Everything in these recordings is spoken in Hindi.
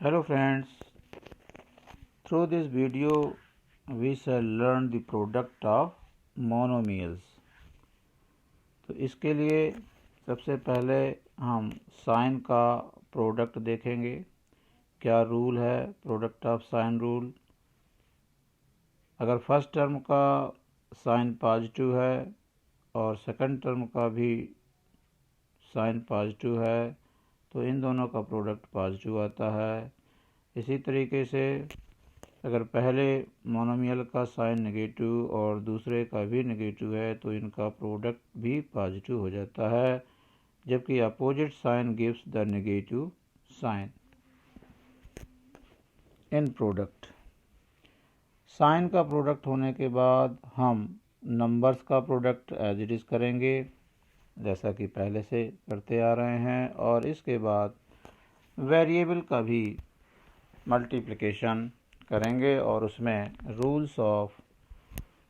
Hello friends, through this video we shall learn the product of monomials। तो इसके लिए सबसे पहले हम साइन का प्रोडक्ट देखेंगे। क्या रूल है प्रोडक्ट ऑफ साइन रूल। अगर फर्स्ट टर्म का साइन पॉजिटिव है और सेकंड टर्म का भी साइन पॉजिटिव है तो इन दोनों का प्रोडक्ट पॉजिटिव आता है। इसी तरीके से अगर पहले मोनोमियल का साइन नेगेटिव और दूसरे का भी नेगेटिव है तो इनका प्रोडक्ट भी पॉजिटिव हो जाता है, जबकि opposite sign gives the negative sign in product. Sign का प्रोडक्ट होने के बाद हम नंबर्स का प्रोडक्ट एज इट इज़ करेंगे जैसा कि पहले से करते आ रहे हैं, और इसके बाद वेरिएबल का भी मल्टीप्लिकेशन करेंगे और उसमें रूल्स ऑफ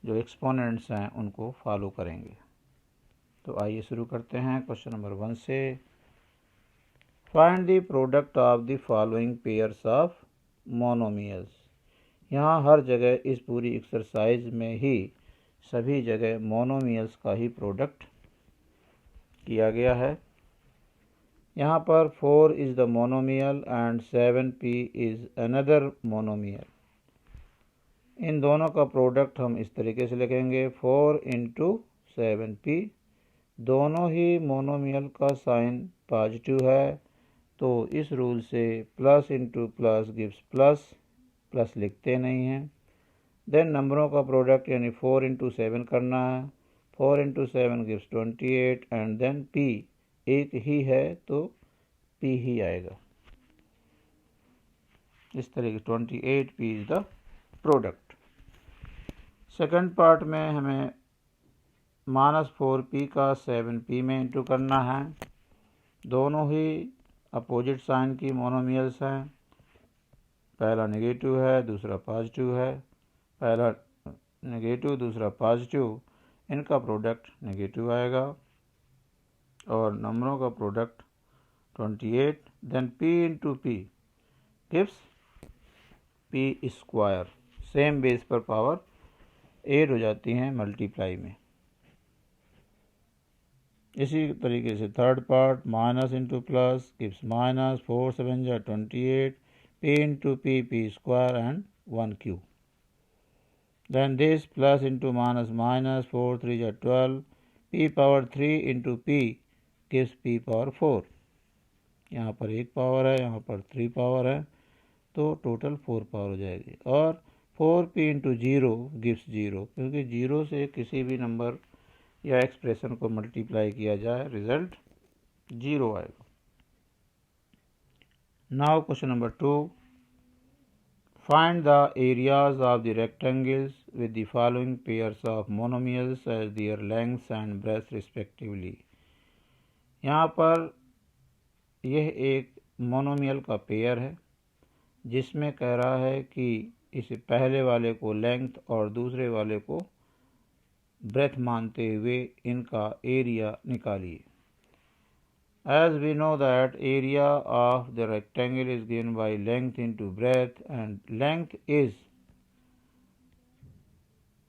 जो एक्सपोनेंट्स हैं उनको फॉलो करेंगे। तो आइए शुरू करते हैं क्वेश्चन नंबर 1 से। Find the product of the following pairs of monomials. यहाँ हर जगह इस पूरी एक्सरसाइज में ही सभी जगह मोनोमियल्स का ही प्रोडक्ट किया गया है। यहाँ पर 4 is the monomial and 7p is another monomial. इन दोनों का प्रोडक्ट हम इस तरीके से लिखेंगे 4 इंटू 7p। दोनों ही मोनोमियल का साइन पॉजिटिव है तो इस रूल से plus into plus gives plus, plus लिखते नहीं हैं। देन नंबरों का प्रोडक्ट यानी 4 इंटू 7 करना है। 4 into 7 gives 28 and then p एक ही है तो p ही आएगा। इस तरीके 28p is the product. Second part में हमें -4p का 7p में इंटू करना है। दोनों ही अपोजिट साइन की मोनोमियल्स हैं। पहला नेगेटिव है दूसरा पॉजिटिव है। पहला नेगेटिव दूसरा पॉजिटिव, इनका प्रोडक्ट नेगेटिव आएगा। और नंबरों का product 28 then p into p gives p square. Same base पर पावर ऐड हो जाती हैं मल्टीप्लाई में। इसी तरीके से third part minus into plus gives minus, 4 7 जा 28, p into p square and 1q। Then this plus into minus minus, 4 3 जा 12, p power 3 into p gives p power 4। यहाँ पर एक पावर है, यहाँ पर 3 पावर है तो टोटल 4 पावर हो जाएगी। और 4p इंटू 0 गिव्स 0, क्योंकि 0 से किसी भी नंबर या एक्सप्रेशन को मल्टीप्लाई किया जाए रिजल्ट 0 आएगा। Now question number 2, find the areas of the rectangles with the following pairs of monomials as their lengths and breadth respectively. यहाँ पर यह एक मोनोमियल का पेयर है जिसमें कह रहा है कि इस पहले वाले को लेंथ और दूसरे वाले को ब्रेथ मानते हुए इनका एरिया निकालिए। As we know that area of the rectangle is given by length into breadth, and length is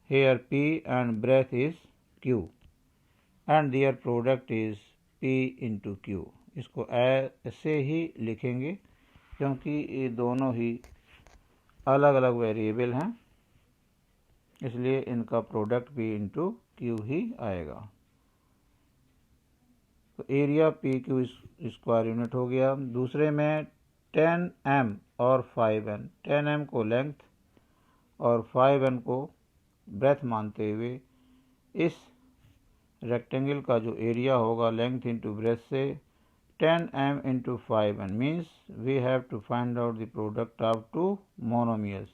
here p and breadth is q, and their product is p into q। इसको ऐसे ही लिखेंगे क्योंकि ये दोनों ही अलग अलग वेरिएबल हैं, इसलिए इनका प्रोडक्ट p इंटू क्यू ही आएगा। तो area P Q square unit हो गया। दूसरे में 10m और 5n, 10m को लेंथ और 5n को ब्रेथ मानते हुए इस रेक्टेंगल का जो एरिया होगा लेंथ इंटू ब्रेथ से 10m into 5n means we have to find out the product of two monomials.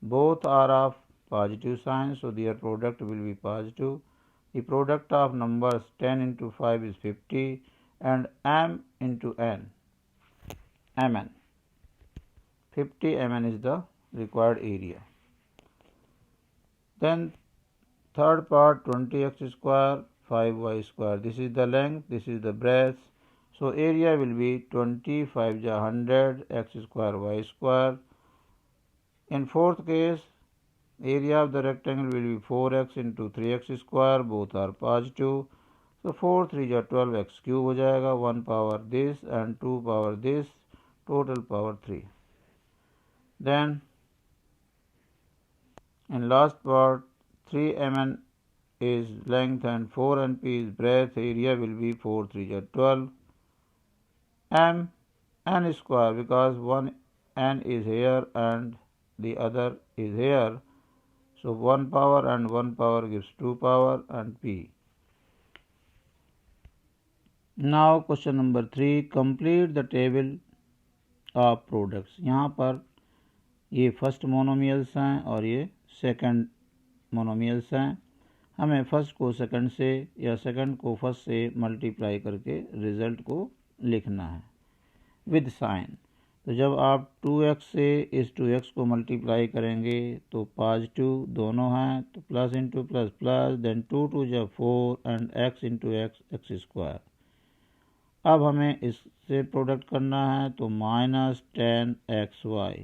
Both are of positive sign, so their product will be positive. The product of numbers 10 into 5 is 50 and m into n, mn, 50 mn is the required area. Then third part 20x square 5y square, this is the length, this is the breadth, So area will be 25 ja 100 x square y square. In fourth case, area of the rectangle will be 4x into 3x square, both are positive. So 4 3 ja 12x cube हो जाएगा, 1 power this and 2 power this, total power 3. Then in last part, 3 mn is length and 4 np is breadth. Area will be 4 3 ja 12 m n square, because one n is here and the other is here. So 1 power and 1 power gives 2 power and p. Now question number 3, complete the table of products. यहाँ पर ये फर्स्ट मोनोमियल्स हैं और ये सेकंड मोनोमियल्स हैं. हमें फर्स्ट को सेकंड से या सेकंड को फर्स्ट से मल्टीप्लाई करके रिजल्ट को लिखना है विद साइन. तो जब आप 2x से इस 2x को मल्टीप्लाई करेंगे तो पॉजिटिव दोनों हैं, तो plus into plus plus, then 2 2 जा 4 and x into x square. अब हमें इससे प्रोडक्ट करना है तो -10xy.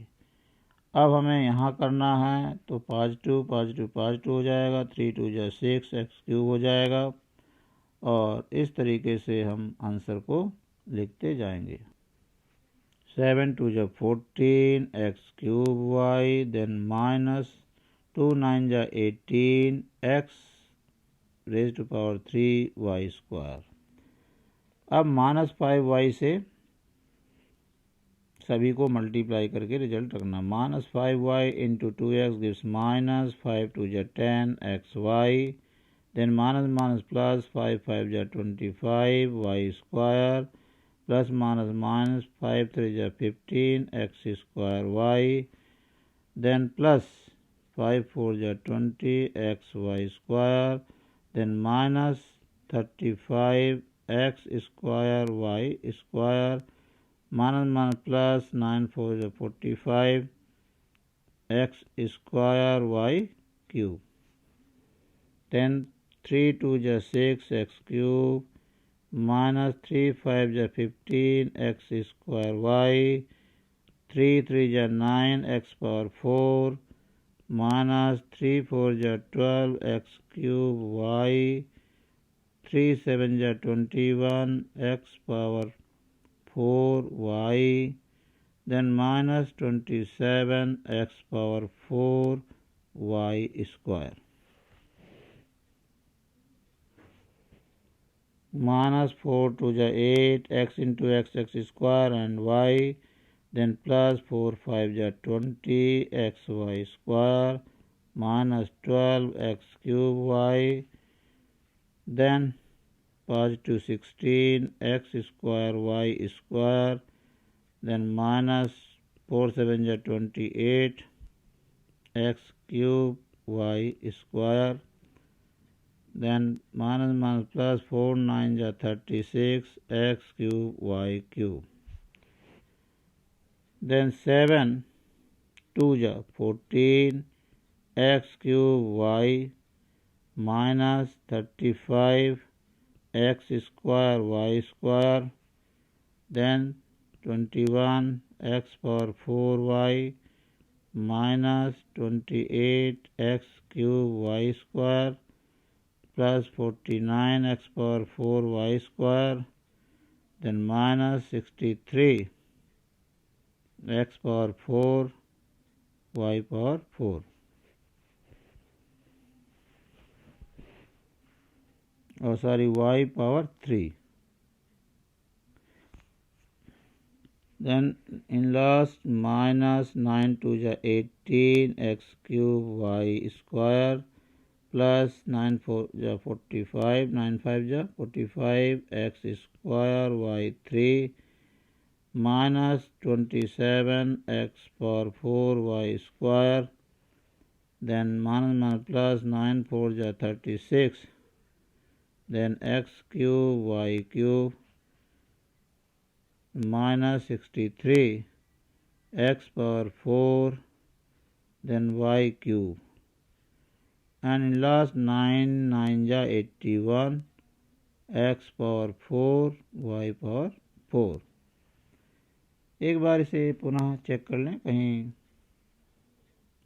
अब हमें यहाँ करना है तो पॉजिटिव पॉजिटिव पॉजिटिव हो जाएगा, 3 2 जा 6 x क्यूब हो जाएगा. और इस तरीके से हम आंसर को लिखते जाएंगे. 7 2 जा 14 x क्यूब y, देन -2 9 जा 18 x raise to power 3 y square. अब -5y से सभी को मल्टीप्लाई करके रिजल्ट रखना. -5y इंटू 2x गिव्स -5 2 जा 10 xy, देन माइनस प्लस 5 5 जा 25 y स्क्वायर, प्लस माइनस 5 3 जा 15 x square y, then plus 5 4 जा 20 x y square, then -35 x square y square, minus plus 9 4 जा 45 x square y cube, then 3 2 जा 6 x क्यूब, -3 5 जा 15 x स्क्वायर y, 3 3 जा 9 x पावर 4, -3 4 जा 12 x क्यूब y, 3 7 जा 21 x power 4 y, then -27 x power 4 y square. -4 2 ja 8 x into x square and y, then plus 4 5 ja 20 x y square, -12 x cube y, then positive 16 x square y square, then -4 7 ja 28 x cube y square, then minus plus 4 9 ja 36 x cube y cube, then 7 2 ja 14 x cube y minus 35 x square y square, then 21 x power 4 y minus 28 x cube y square plus 49 x power 4 y square, then minus 63 x power 4 y power 4. Oh sorry, y power 3. Then in last minus 9 2 ja 18 x cube y square plus 9 4 ja 45 9 5 ja 45 x square y 3 minus 27 x power 4 y square, then minus plus 9 4 ja 36, then x cube y cube minus 63 x power 4, then y cube, and in last 9 9 ja 81 x power 4 y power 4। एक बार इसे पुनः चेक कर लें, कहीं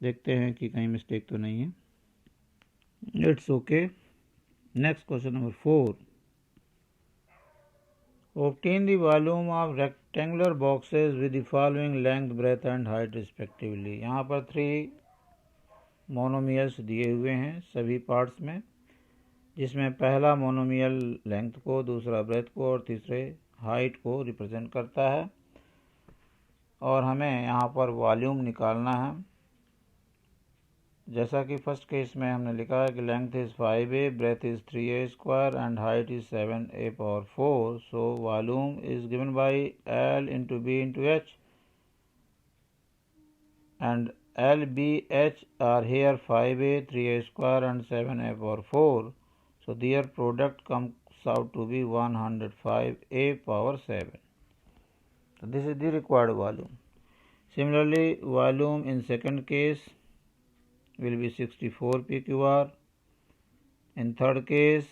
देखते हैं कि कहीं मिस्टेक तो नहीं है। It's okay. Next question number 4। Obtain the volume of rectangular boxes with the following length, breadth and height respectively। यहाँ पर 3 मोनोमियल्स दिए हुए हैं सभी पार्ट्स में, जिसमें पहला मोनोमियल लेंथ को, दूसरा ब्रेथ को और तीसरे हाइट को रिप्रेजेंट करता है। और हमें यहाँ पर वॉल्यूम निकालना है। जैसा कि फर्स्ट केस में हमने लिखा है कि length is 5a, breadth is 3a square and height is 7a power 4। So volume is given by L into B into H, and L, B, H are here 5a, 3a square and 7a power 4. So their product comes out to be 105a power 7. So this is the required volume. Similarly, volume in second case will be 64 pqr. In third case,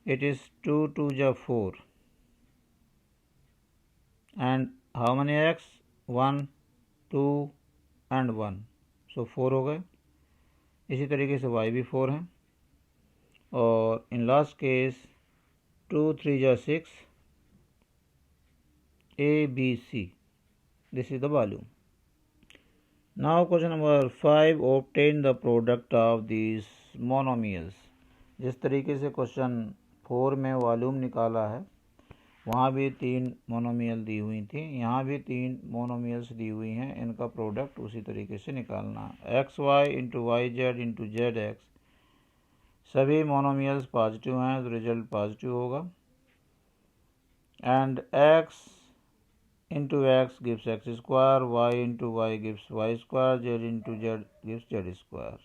it is 2 2 ja 4. And how many x? 1, 2 and 1. So 4 हो गए। इसी तरीके से y भी 4 है। और in last case 2 3 ja 6, A, B, C. This is the volume. Now question number 5, obtain the product of these monomials। जिस तरीके से क्वेश्चन 4 में वॉल्यूम निकाला है, वहाँ भी 3 मोनोमियल दी हुई थी, यहाँ भी 3 मोनोमियल्स दी हुई हैं। इनका प्रोडक्ट उसी तरीके से निकालना है। X y into y z into z x, सभी मोनोमियल्स पॉजिटिव हैं तो रिजल्ट पॉजिटिव होगा। And x into x gives x square, y into y gives y square, z into z gives z square।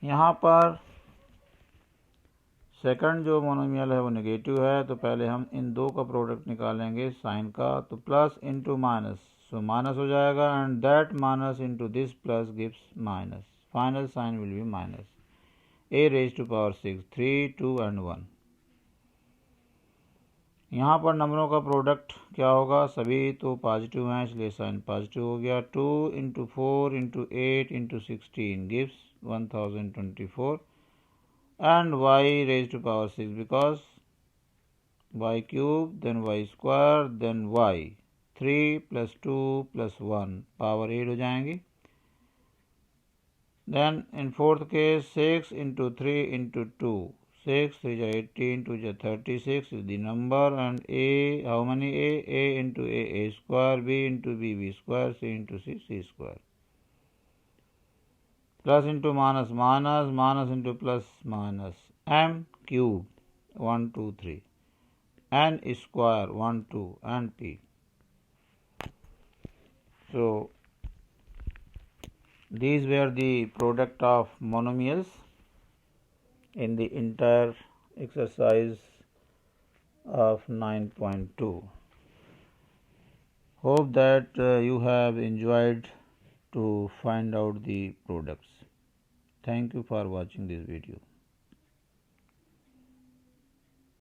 यहाँ पर सेकंड जो मोनोमियल है वो नेगेटिव है, तो पहले हम इन दो का प्रोडक्ट निकालेंगे साइन का। तो plus into minus, so minus हो जाएगा, and that minus into this plus gives minus. Final sign will be minus. a raised to power 6, 3, 2 and 1। यहाँ पर नंबरों का प्रोडक्ट क्या होगा? सभी तो पॉजिटिव हैं इसलिए साइन पॉजिटिव हो गया। 2 into 4 into 8 into 16 gives 1024 and y raised to power 6 because y cube then y square then y, 3 plus 2 plus 1 power 8 हो जाएंगी। Then in fourth case 6 into 3 into 2, 6 3 is 18, 2 is 36 is the number, and a, how many a into a square, b into b square, c into c square, plus into minus minus, minus into plus minus, m cube 1 2 3, n square 1 2 and p. So these were the product of monomials in the entire exercise of 9.2. Hope that you have enjoyed to find out the products. Thank you for watching this video.